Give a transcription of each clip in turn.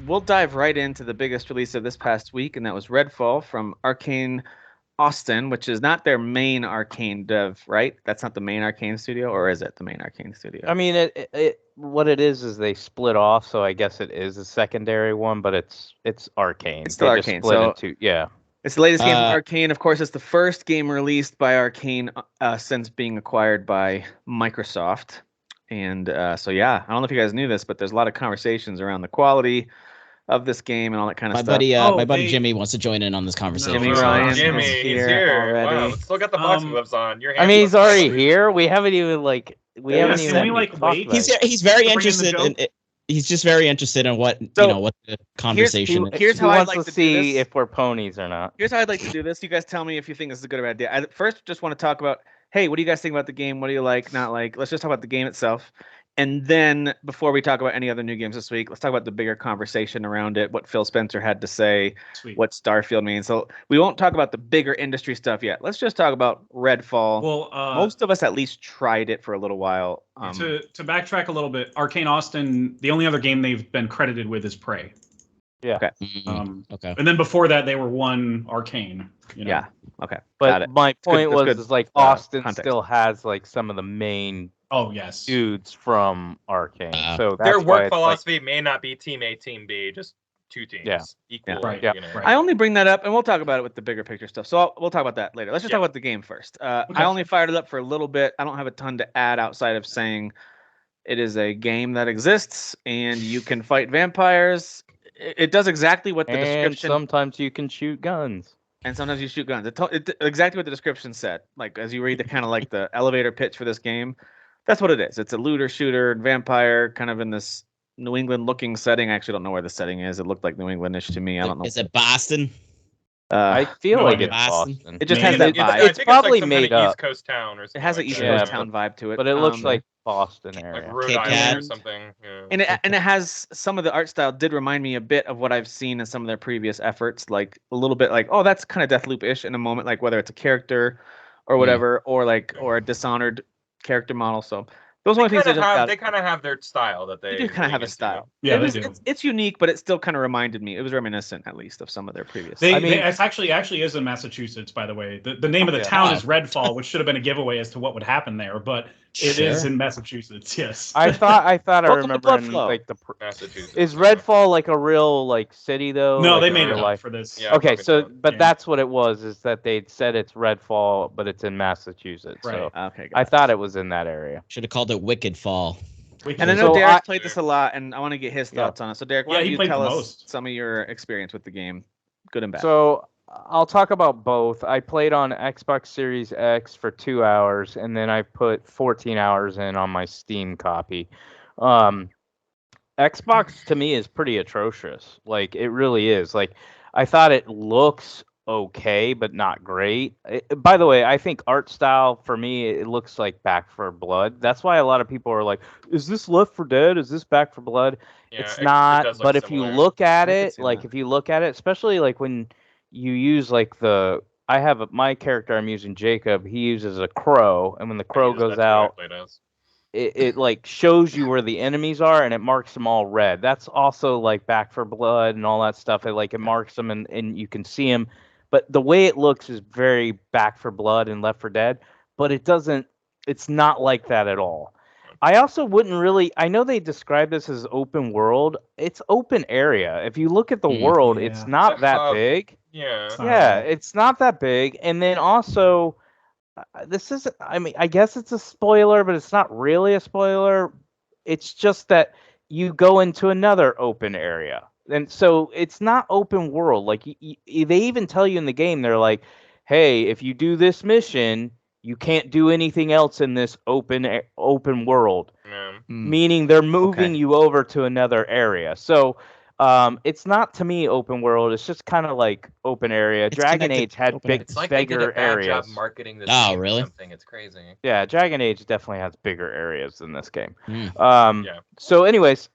we'll dive right into the biggest release of this past week, and that was Redfall from Arkane Austin, which is not their main Arkane dev, right? That's not the main Arkane studio, or is it the main Arkane studio? I mean, what it is they split off, so I guess it is a secondary one, but it's Arkane. It's still They just Arkane, split so into, yeah. it's the latest game from Arkane. Of course, it's the first game released by Arkane since being acquired by Microsoft. And so, yeah, I don't know if you guys knew this, but there's a lot of conversations around the quality of this game and all that kind of stuff. My buddy Jimmy wants to join in on this conversation. Jimmy Ryan, Jimmy, is he's here already. Wow, still got the boxing gloves on. I mean, he's already here. We haven't even wait. He's very interested in it. He's just very interested in what what the conversation is. Here's how I'd like to see if we're ponies or not. Here's how I'd like to do this. You guys tell me if you think this is a good or bad idea. I first just want to talk about, hey, what do you guys think about the game? What do you like, not like? Let's just talk about the game itself. And then before we talk about any other new games this week, let's talk about the bigger conversation around it, what Phil Spencer had to say, what Starfield means. So we won't talk about the bigger industry stuff yet. Let's just talk about Redfall. Well, most of us at least tried it for a little while. To backtrack a little bit, Arkane Austin, the only other game they've been credited with is Prey. Yeah. Okay. Okay. And then before that, they were one Arkane. Yeah. Okay. But my point was like Austin context. still has like some of the main dudes from Arkane. So that's their why work philosophy may not be team A, team B, just two teams equal. Right. You know. I only bring that up, and we'll talk about it with the bigger picture stuff. So we'll talk about that later. Let's just talk about the game first. I only fired it up for a little bit. I don't have a ton to add outside of saying it is a game that exists, and you can fight vampires. It does exactly what the description. Sometimes you can shoot guns. And sometimes you shoot guns. Exactly what the description said. Like as you read the kind of like the elevator pitch for this game, that's what it is. It's a looter shooter vampire, kind of in this New England looking setting. I actually don't know where the setting is. It looked like New Englandish to me. I don't know. Is it Boston? I feel like it's Boston. It just has that vibe. It's probably made up. East Coast town or something. It has an East Coast town vibe to it. But it looks like Boston area. Like Rhode Island or something. Yeah. And it has some of the art style did remind me a bit of what I've seen in some of their previous efforts, like a little bit like, oh, that's kind of Deathloop-ish in a moment, like whether it's a character or whatever, or a Dishonored character model. So those are the things they kind of have their style that they do kind of have a style. Yeah, they do. It's unique, but it still kind of reminded me. It was reminiscent, at least, of some of their previous. It's actually is in Massachusetts, by the way. The name of the town is Redfall, which should have been a giveaway as to what would happen there, but it is in Massachusetts. Yes. I thought I remember in, like the Massachusetts. Is Redfall like a real like city though? No, like they made it up for this. Yeah, okay, so but that's what it was. Is that they'd said it's Redfall, but it's in Massachusetts. Right. So Okay. I thought it was in that area. Should have called it Wicked Fall. And I know Derek's played this a lot, and I want to get his thoughts on it. So Derek, why don't you tell us some of your experience with the game, good and bad? So I'll talk about both. I played on Xbox Series X for 2 hours, and then I put 14 hours in on my Steam copy. Xbox to me is pretty atrocious. Like it really is. Like I thought it looks okay, but not great. By the way, I think art style for me, it looks like Back 4 Blood. That's why a lot of people are like, "Is this Left 4 Dead? Is this Back 4 Blood?" Yeah, it's not. But if similar. you look at it, if you look at it, especially like when you use like I have my character I'm using, Jacob. He uses a crow, and when the crow goes out, it like shows you where the enemies are, and it marks them all red. That's also like Back 4 Blood and all that stuff. It marks them, and you can see them. But the way it looks is very Back 4 Blood and Left 4 Dead, but it's not like that at all. I also wouldn't really, I know they describe this as open world. It's open area. If you look at the world, it's not that big. Yeah. It's not that big. And then also, I guess it's a spoiler, but it's not really a spoiler. It's just that you go into another open area. And so it's not open world. Like they even tell you in the game, they're like, hey, if you do this mission, you can't do anything else in this open world. Meaning they're moving you over to another area. So it's not to me open world. It's just kind of like open area. Dragon Age had bigger areas. Job marketing this game really? Something. It's crazy. Yeah, Dragon Age definitely has bigger areas than this game. Yeah. So anyways,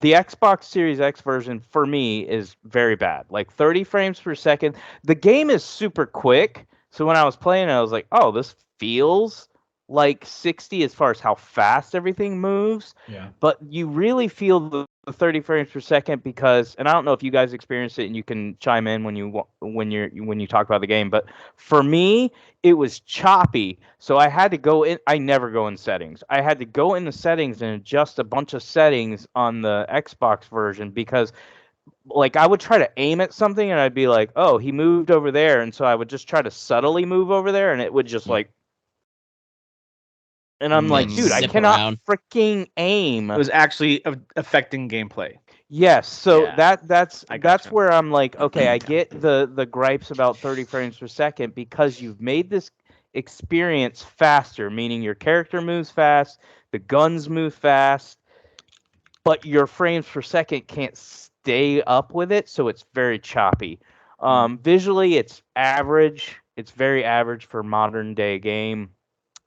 the Xbox Series X version for me is very bad. Like 30 frames per second. The game is super quick. So when I was playing, I was like, oh, this feels like 60 as far as how fast everything moves. Yeah. But you really feel the 30 frames per second because, and I don't know if you guys experience it, and you can chime in when you talk about the game. But for me, it was choppy, so I had to go in. I never go in settings. I had to go in the settings and adjust a bunch of settings on the Xbox version because, like, I would try to aim at something and I'd be like, oh, he moved over there, and so I would just try to subtly move over there, and it would just like. And I'm like, dude, I cannot freaking aim. It was actually affecting gameplay. Yes, so that's where I'm like, okay, I get the gripes about 30 frames per second because you've made this experience faster, meaning your character moves fast, the guns move fast, but your frames per second can't stay up with it, so it's very choppy. Visually, it's average. It's very average for modern day game.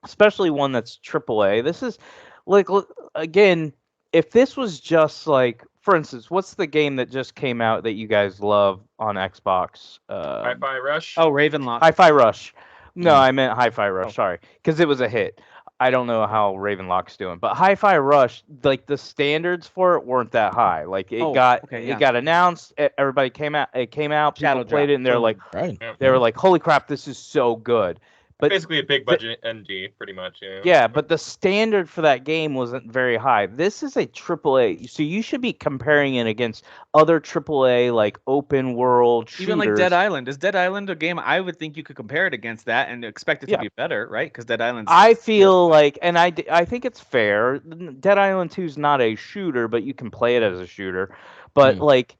Especially one that's AAA. This is like, again, if this was just like, for instance, what's the game that just came out that you guys love on Xbox? Hi-Fi Rush. Oh, Ravenlock. Hi-Fi Rush. No, I meant Hi-Fi Rush. Sorry, because it was a hit. I don't know how Ravenlock's doing, but Hi-Fi Rush, like the standards for it weren't that high. Like it got announced, everybody came out, people played it, and they're like, they were like, holy crap, this is so good. But basically a big budget NG, pretty much. Yeah, but the standard for that game wasn't very high. This is a AAA, so you should be comparing it against other AAA like open world shooters. Even like Dead Island. Is Dead Island a game? I would think you could compare it against that and expect it to be better, right? Because Dead Island. I feel like, and I think it's fair. Dead Island 2 is not a shooter, but you can play it as a shooter. But like.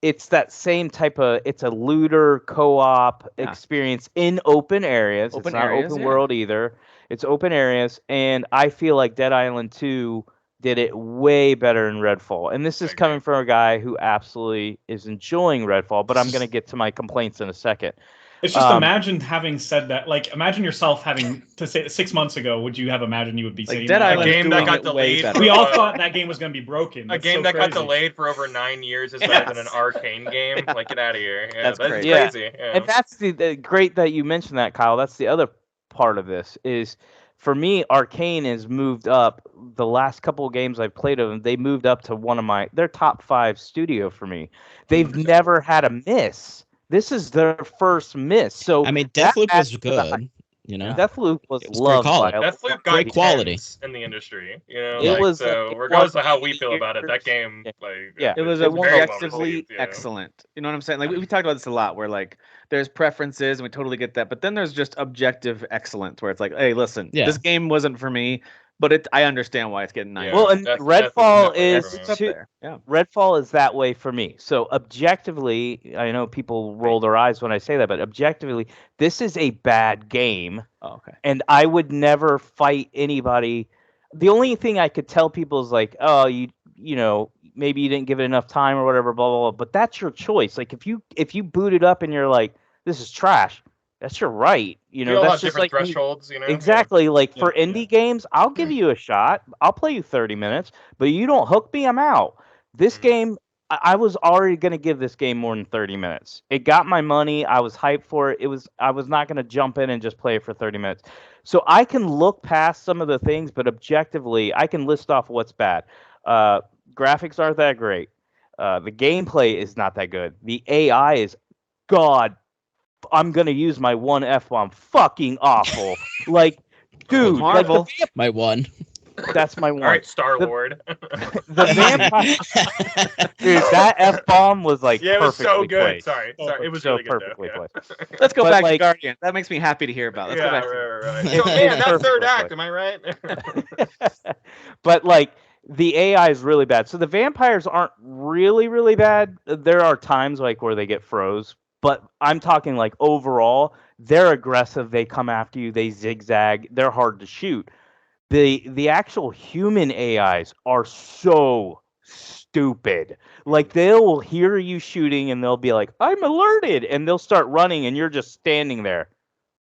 It's that same type of, it's a looter co-op experience in open areas. It's not open world either. It's open areas. And I feel like Dead Island 2 did it way better in Redfall. And this is coming from a guy who absolutely is enjoying Redfall, but I'm going to get to my complaints in a second. It's just imagine having said that. Like, imagine yourself having to say 6 months ago. Would you have imagined you would be saying Dead Island? A game that got delayed. We all thought that game was going to be broken. A game that got delayed for over 9 years is better than an Arkane game. Like, get out of here. Yeah, that's crazy. Yeah. And that's the great that you mentioned that, Kyle. That's the other part of this is, for me, Arkane has moved up. The last couple of games I've played of them, they moved up to their top 5 studio for me. They've never had a miss. This is their first miss. So I mean, Deathloop was good. You know, Deathloop was loved. Deathloop got great quality in the industry. You know, it was so regardless of how we feel about it, that game, it was objectively excellent. You know what I'm saying? Like we talked about this a lot, where like there's preferences, and we totally get that, but then there's just objective excellence, where it's like, hey, listen, this game wasn't for me. But I understand why it's getting 9. Well, and Redfall is that way for me. So objectively, I know people roll their eyes when I say that, but objectively, this is a bad game. Oh, okay. And I would never fight anybody. The only thing I could tell people is like, oh, you know, maybe you didn't give it enough time or whatever, blah, blah, blah. But that's your choice. Like if you boot it up and you're like, this is trash. That's your right, you know. That's just like thresholds, you know. Exactly, like for indie games, I'll give you a shot. I'll play you 30 minutes, but you don't hook me, I'm out. This game, I was already gonna give this game more than 30 minutes. It got my money. I was hyped for it. I was not gonna jump in and just play it for 30 minutes. So I can look past some of the things, but objectively, I can list off what's bad. Graphics aren't that great. The gameplay is not that good. The AI is I'm gonna use my one F-bomb. Fucking awful. Like, dude, Marvel. My one. That's my one. All right, Star-Lord. The vampire. Dude, that F-bomb was like it was so good. Placed. Sorry, it was so really good. Perfectly placed. Let's go back to Guardian. That makes me happy to hear about. Let's go back. Right. So, man, that third act. Am I right? But like, the AI is really bad. So the vampires aren't really, really bad. There are times like where they get froze. But I'm talking like overall, they're aggressive. They come after you. They zigzag. They're hard to shoot. The actual human AIs are so stupid. Like they'll hear you shooting and they'll be like, I'm alerted. And they'll start running and you're just standing there.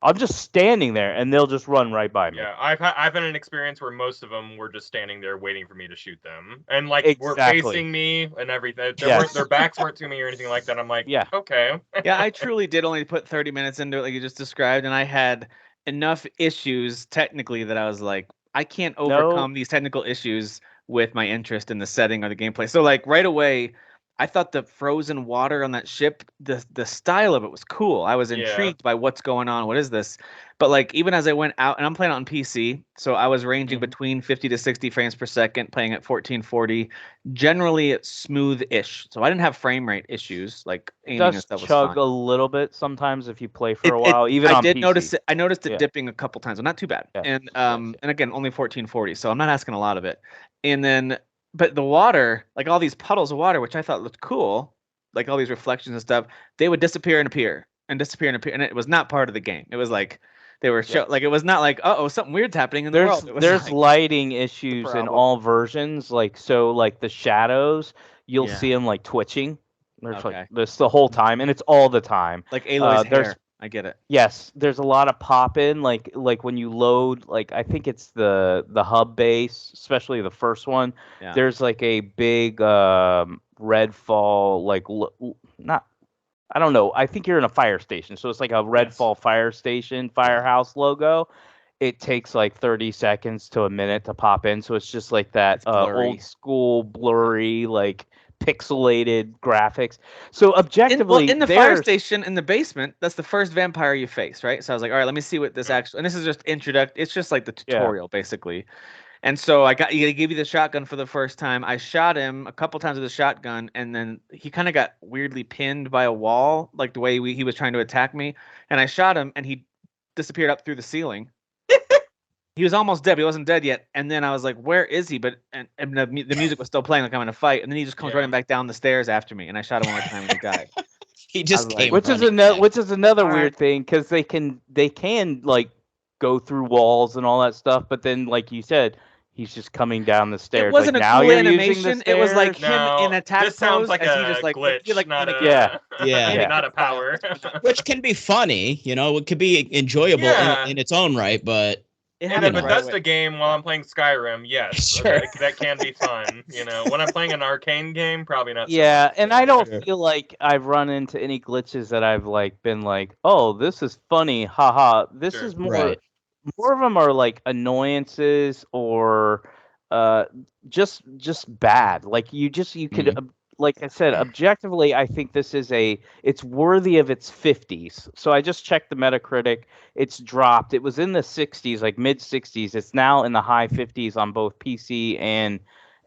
I'm just standing there and they'll just run right by me. Yeah, I've had an experience where most of them were just standing there waiting for me to shoot them, and like were facing me and everything. Their backs weren't to me or anything like that. I'm like, okay. Yeah, I truly did only put 30 minutes into it, like you just described, and I had enough issues technically that I was like, I can't overcome these technical issues with my interest in the setting or the gameplay. So like right away, I thought the frozen water on that ship, the style of it was cool. I was intrigued by what's going on. What is this? But like even as I went out, and I'm playing on PC, so I was ranging between 50 to 60 frames per second, playing at 1440. Generally, it's smooth-ish, so I didn't have frame rate issues. Like aiming and stuff was fine. It does chug a little bit sometimes if you play for a while, even on PC. I noticed it dipping a couple times, but not too bad. Yeah. And and again, only 1440, so I'm not asking a lot of it. And then. But the water, like all these puddles of water, which I thought looked cool, like all these reflections and stuff, they would disappear and appear and disappear and appear, and it was not part of the game. It was like they were like it was not like something weird's happening in the world. There's lighting issues in all versions, like the shadows, you'll see them like twitching. There's like this the whole time, and it's all the time. Like Aloy's hair. I get it. Yes, there's a lot of pop-in, like when you load, like I think it's the hub base, especially the first one. Yeah. There's like a big Redfall, like not, I don't know. I think you're in a fire station, so it's like a Redfall fire station, firehouse logo. It takes like 30 seconds to a minute to pop in, so it's just like that old school blurry like. Pixelated graphics. So objectively, in the fire station in the basement, that's the first vampire you face, right? So I was like, all right, let me see what this actually. And this is just it's just like the tutorial basically. And so I gave you the shotgun for the first time. I shot him a couple times with the shotgun, and then he kind of got weirdly pinned by a wall, like the way he was trying to attack me. And I shot him, and he disappeared up through the ceiling. He was almost dead. But he wasn't dead yet. And then I was like, where is he? But and the music was still playing like I'm in a fight. And then he just comes running back down the stairs after me. And I shot him one more time and he died. He just came which is another weird thing, because they can like go through walls and all that stuff. But then, like you said, he's just coming down the stairs. It wasn't like, a now cool you're animation. It was like him in attack this sounds like a just like glitch, not a power. Which can be funny, it could be enjoyable in its own right, but. In a Bethesda game while I'm playing Skyrim, yes, sure. that can be fun. When I'm playing an Arkane game, probably not. Yeah, and I don't feel like I've run into any glitches that I've like been like, oh, this is funny, haha. This is more of them are like annoyances or just bad. Like you could. Like I said, objectively, I think this is it's worthy of its 50s. So I just checked the Metacritic. It's dropped. It was in the 60s, like mid 60s. It's now in the high 50s on both PC and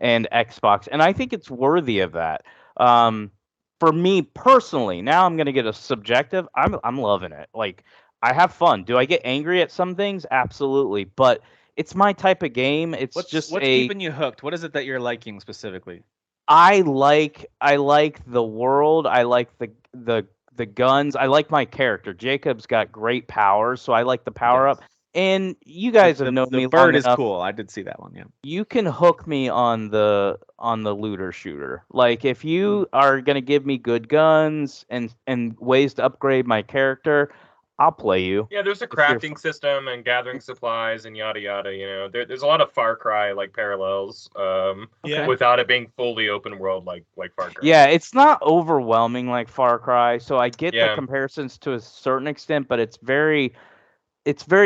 Xbox. And I think it's worthy of that. For me personally, now I'm going to get a subjective. I'm loving it. Like, I have fun. Do I get angry at some things? Absolutely. But it's my type of game. What's keeping you hooked? What is it that you're liking specifically? I like the world. I like the guns. I like my character. Jacob's got great powers, so I like the power up. And you guys have known me. The bird is cool. I did see that one. Yeah. You can hook me on the looter shooter. Like if you are gonna give me good guns and ways to upgrade my character, I'll play you. Yeah, there's a crafting system and gathering supplies and yada yada. There's a lot of Far Cry like parallels. Without it being fully open world like Far Cry. Yeah, it's not overwhelming like Far Cry, so I get the comparisons to a certain extent, but it's very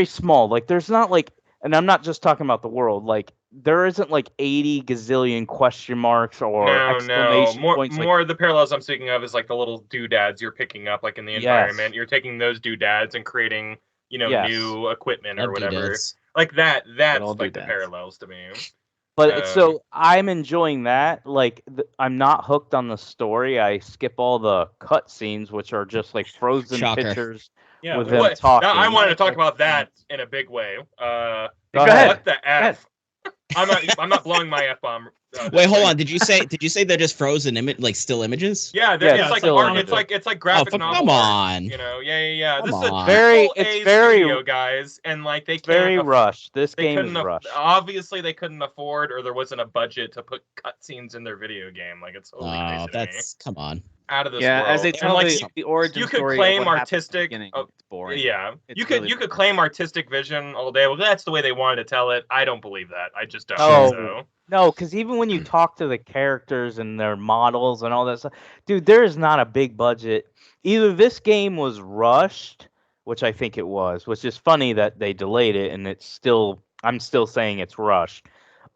small. Like there's not like, and I'm not just talking about the world. Like there isn't like 80 gazillion question marks or exclamation points. More of the parallels I'm speaking of is like the little doodads you're picking up like in the environment. You're taking those doodads and creating, new equipment or whatever. Doodads. Like that. That's like the parallels to me. But so I'm enjoying that. Like I'm not hooked on the story. I skip all the cutscenes, which are just like frozen pictures with them talking. Now, I wanted to talk about that in a big way. Go ahead. What the F? I'm not blowing my F-bomb. Wait, hold on. Did you say they're just frozen like still images? Yeah, it's like graphic novel. Come on. Yeah. This is a it's very studio, guys, and like they can't very rushed. This game is rushed. Obviously, they couldn't afford, or there wasn't a budget to put cutscenes in their video game. Like it's totally crazy. That's come on. Out of this world. As they tell the origin story, you could claim artistic. It's boring. Yeah, you could claim artistic vision all day. Well, that's the way they wanted to tell it. I don't believe that. I just don't. No, because even when you talk to the characters and their models and all that stuff, dude, there is not a big budget. Either this game was rushed which I think it was, which is funny that they delayed it, and I'm still saying it's rushed.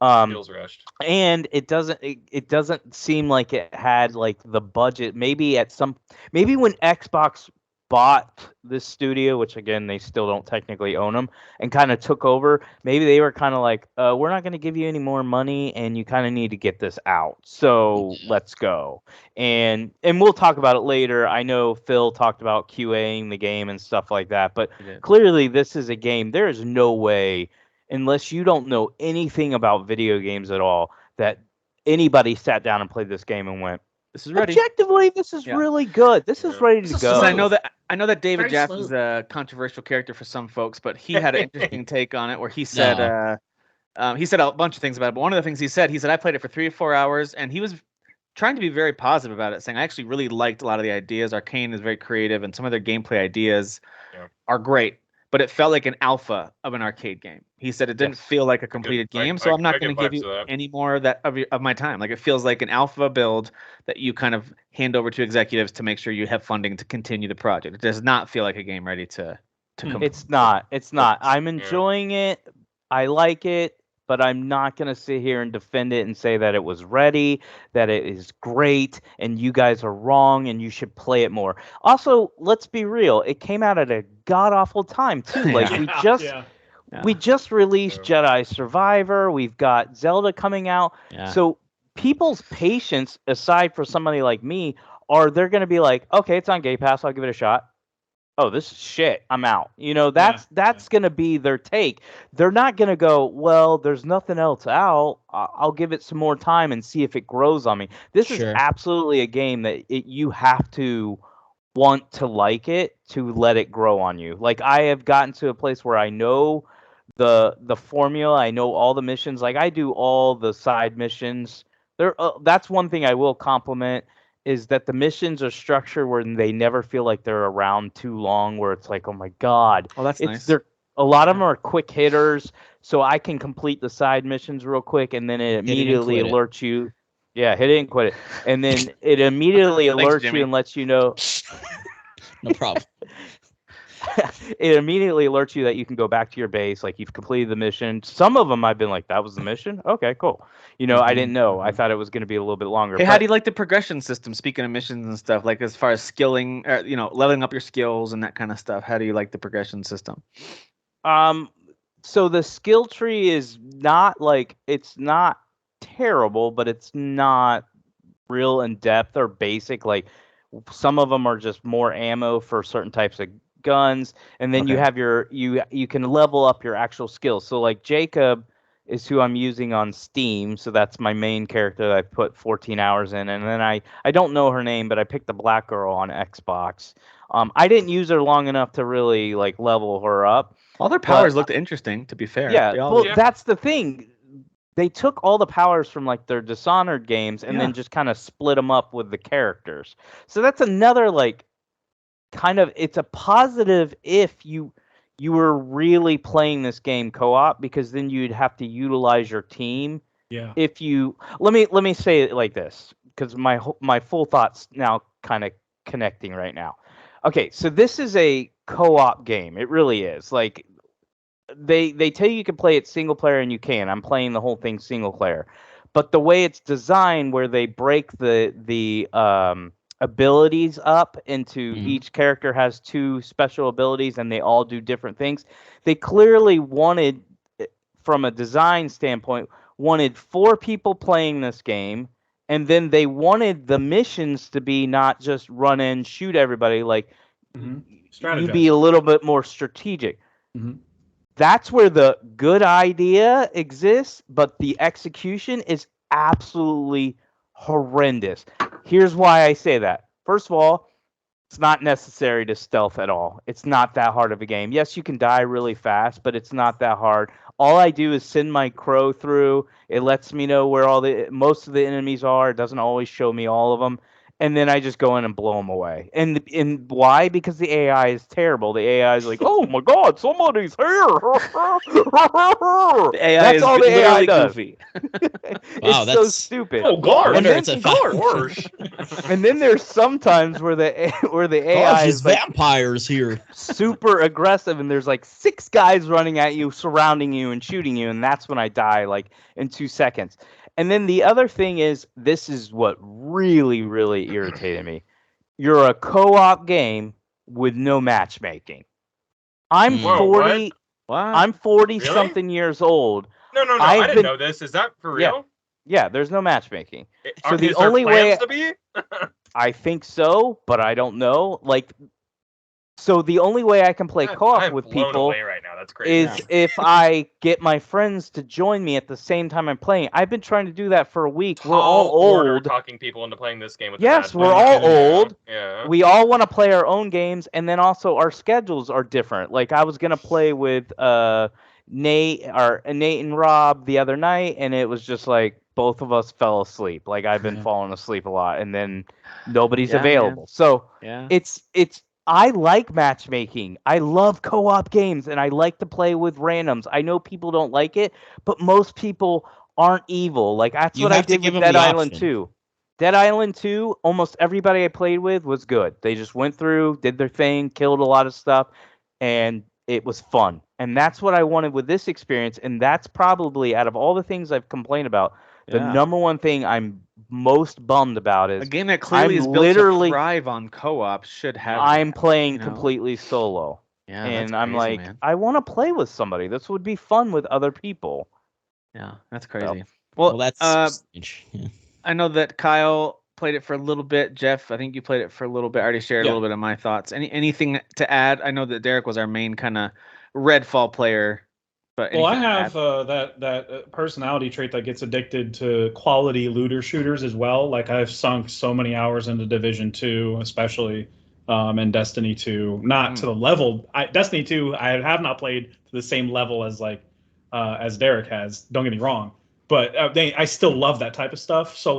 Feels rushed. And it doesn't seem like it had like the budget. Maybe when Xbox bought this studio, which again they still don't technically own them, and kind of took over, maybe they were kind of like, we're not going to give you any more money, and you kind of need to get this out, so let's go. And we'll talk about it later. I know Phil talked about QAing the game and stuff like that, but clearly this is a game. There is no way, unless you don't know anything about video games at all, that anybody sat down and played this game and went, this is ready. Objectively, this is really good. This is ready to go. I know that David Jaff is a controversial character for some folks, but he had an interesting take on it where he said he said a bunch of things about it. But one of the things he said I played it for 3 or 4 hours, and he was trying to be very positive about it, saying I actually really liked a lot of the ideas. Arkane is very creative, and some of their gameplay ideas are great. But it felt like an alpha of an arcade game. He said it didn't feel like a completed game, so I'm not going to give you any more of my time. Like, it feels like an alpha build that you kind of hand over to executives to make sure you have funding to continue the project. It does not feel like a game ready to complete. It's not. I'm enjoying it. I like it, but I'm not going to sit here and defend it and say that it was ready, that it is great, and you guys are wrong, and you should play it more. Also, let's be real. It came out at a god-awful time, too. Like, we just released Jedi Survivor. We've got Zelda coming out. Yeah. So people's patience, aside for somebody like me, they're going to be like, okay, it's on Game Pass. I'll give it a shot. Oh, this is shit. I'm out. That's going to be their take. They're not going to go, well, there's nothing else out. I'll give it some more time and see if it grows on me. This is absolutely a game that you have to want to like it to let it grow on you. Like, I have gotten to a place where I know the formula. I know all the missions. Like, I do all the side missions. That's one thing I will compliment, is that the missions are structured where they never feel like they're around too long, where it's like, oh my God. Oh, that's nice. A lot of them are quick hitters, so I can complete the side missions real quick, and then it immediately alerts you. Yeah, hit it and quit it. And then it immediately alerts you and lets you know. No problem. It immediately alerts you that you can go back to your base, like you've completed the mission. Some of them I've been like, that was the mission? Okay, cool. I didn't know. I thought it was going to be a little bit longer. Hey, how do you like the progression system, speaking of missions and stuff, like as far as skilling, leveling up your skills and that kind of stuff? How do you like the progression system? So the skill tree is not it's not terrible, but it's not real in depth or basic. Like, some of them are just more ammo for certain types of guns, and then you have you can level up your actual skills. So like Jacob is who I'm using on Steam, so that's my main character that I put 14 hours in, and then I don't know her name, but I picked the black girl on Xbox. I didn't use her long enough to really like level her up. All their powers looked interesting, to be fair. Yeah, that's the thing. They took all the powers from like their Dishonored games and then just kind of split them up with the characters. So that's another like kind of, it's a positive if you were really playing this game co-op, because then you'd have to utilize your team. Yeah. If you let me say it like this, because my full thoughts now kind of connecting right now. Okay, so this is a co-op game. It really is. Like, they tell you can play it single player, and you can. I'm playing the whole thing single player. But the way it's designed, where they break the abilities up into each character has 2 special abilities, and they all do different things. They clearly wanted, from a design standpoint, 4 people playing this game, and then they wanted the missions to be not just run in, shoot everybody, like you be a little bit more strategic. That's where the good idea exists, but the execution is absolutely horrendous. Here's why I say that. First of all, it's not necessary to stealth at all. It's not that hard of a game. Yes, you can die really fast, but it's not that hard. All I do is send my crow through. It lets me know where most of the enemies are. It doesn't always show me all of them. And then I just go in and blow them away. And why? Because the AI is terrible. The AI is like, oh my God, somebody's here. The AI that's all the AI does. Goofy. It's so stupid. Oh God! And then, it's a And then there's sometimes where the AI is like vampires here, super aggressive, and there's like 6 guys running at you, surrounding you, and shooting you, and that's when I die like in 2 seconds. And then the other thing is, this is what really, really irritated me. You're a co-op game with no matchmaking. I'm 40. What? I'm 40 something years old. No. I didn't know this. Is that for real? Yeah, there's no matchmaking. So the only way to be? I think so, but I don't know. Like, so the only way I can play co-op with people right now. That's crazy. is if I get my friends to join me at the same time I'm playing. I've been trying to do that for a week. We're all old. Talking people into playing this game with we're all old. Yeah. We all want to play our own games, and then also our schedules are different. Like I was gonna play with Nate and Rob the other night, and it was just like both of us fell asleep. Like I've been falling asleep a lot, and then nobody's available. Man. So it's I like matchmaking. I love co-op games, and I like to play with randoms. I know people don't like it, but most people aren't evil. Like that's what I did with Dead Island 2. Dead Island 2, almost everybody I played with was good. They just went through, did their thing, killed a lot of stuff, and it was fun. And that's what I wanted with this experience, and that's probably, out of all the things I've complained about, the number one thing I'm most bummed about is a game that clearly is built to thrive on co-op should have. I'm playing completely solo. Yeah, and I'm crazy, like, man. I want to play with somebody. This would be fun with other people. Yeah, that's crazy. So, well, that's strange. Yeah. I know that Kyle played it for a little bit. Jeff, I think you played it for a little bit. I already shared a little bit of my thoughts. Anything to add? I know that Derek was our main kind of Redfall player. But I have that personality trait that gets addicted to quality looter shooters as well. Like I've sunk so many hours into Division 2, especially, and Destiny 2. Not to the level. Destiny 2, I have not played to the same level as as Derek has. Don't get me wrong, but I still love that type of stuff. So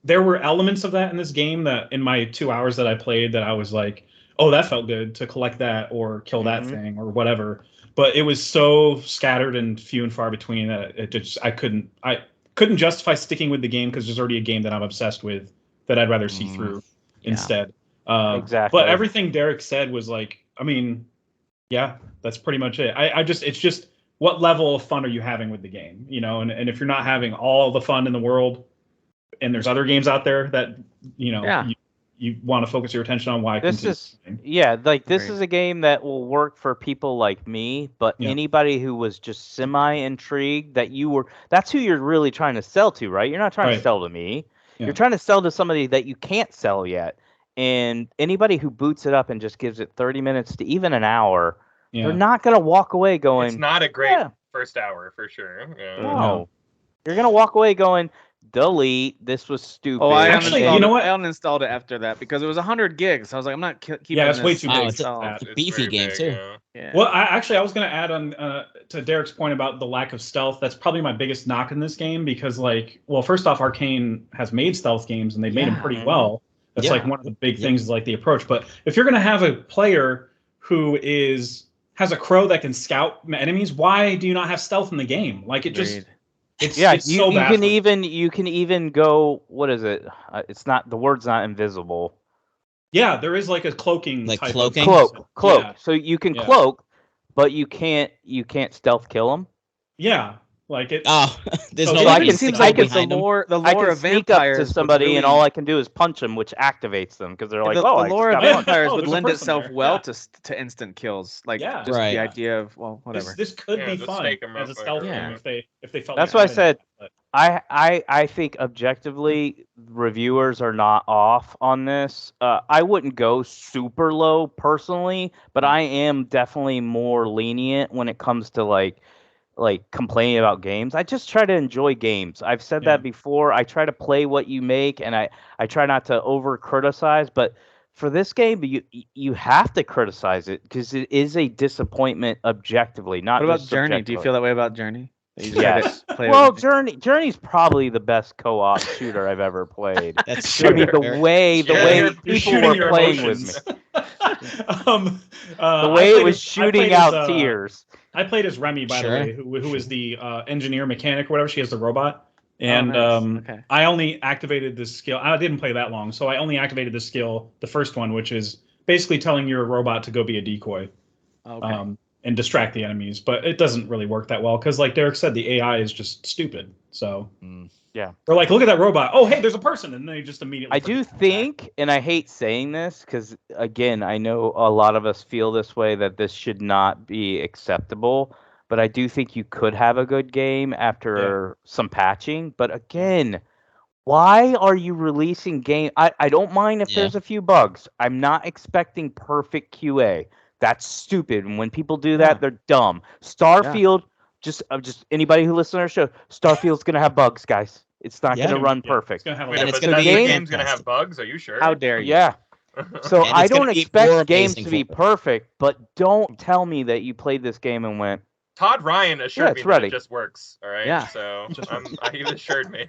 there were elements of that in this game that in my 2 hours that I played that I was like, oh, that felt good to collect that or kill that thing or whatever. But it was so scattered and few and far between that I couldn't justify sticking with the game because there's already a game that I'm obsessed with that I'd rather see through instead. Exactly. But everything Derek said was like, I mean, yeah, that's pretty much it. It's just what level of fun are you having with the game, you know? And if you're not having all the fun in the world, and there's other games out there that you want to focus your attention on, why this is this is a game that will work for people like me, but anybody who was just semi-intrigued that's who you're really trying to sell to, right? You're not trying to sell to me. You're trying to sell to somebody that you can't sell yet. And anybody who boots it up and just gives it 30 minutes to even an hour, they're not going to walk away going, it's not a great first hour for sure. Yeah. No. You're going to walk away going, delete. This was stupid. Oh, actually, you know what? I uninstalled it after that because it was 100 gigs. I was like, I'm not keeping. Yeah, it's way too big. It's a beefy game too. Yeah. Well, I was going to add on to Derek's point about the lack of stealth. That's probably my biggest knock in this game because, first off, Arkane has made stealth games and they've made them pretty well. That's one of the big things is the approach. But if you're going to have a player who has a crow that can scout enemies, why do you not have stealth in the game? You can even go. What is it? It's not, the word's not invisible. Yeah, there is a cloaking, type cloaking. Cloak. Yeah. So you can cloak, but you can't stealth kill them. Yeah, there's so no. It seems like it's the lore of vampires. To somebody, and all I can do is punch them, which activates them because they're like, the lore of vampires would lend itself to instant kills. The idea of whatever. This could be fun as a stealth game if they felt. That's why I said. I think objectively reviewers are not off on this. I wouldn't go super low personally, but I am definitely more lenient when it comes to complaining about games. I just try to enjoy games. I've said that before. I try to play what you make, and I try not to over criticize. But for this game, you have to criticize it because it is a disappointment objectively. Not what about Journey? Do you feel that way about Journey? Yes. Well, Journey's probably the best co-op shooter I've ever played. That's true. I mean, the way people were playing with me. The way it was shooting out tears. I played as Remy, by the way, who is the engineer mechanic or whatever. She has the robot. And I only activated this skill. I didn't play that long, so I only activated the skill, the first one, which is basically telling your robot to go be a decoy, and distract the enemies. But it doesn't really work that well because, like Derek said, the AI is just stupid. So yeah, they're like, look at that robot. Oh, hey, there's a person, and they just immediately. I do think, and I hate saying this because again, I know a lot of us feel this way that this should not be acceptable. But I do think you could have a good game after some patching. But again, why are you releasing game? I don't mind if there's a few bugs. I'm not expecting perfect QA. That's stupid. And when people do that, they're dumb. Starfield, just anybody who listens to our show, Starfield's gonna have bugs, guys. It's not gonna run perfect. It's gonna be game's gonna have bugs. Are you sure? How dare you? Yeah. So I don't expect games to be perfect, but don't tell me that you played this game and went. Todd Ryan assured me that it just works. All right. Yeah. So he assured me.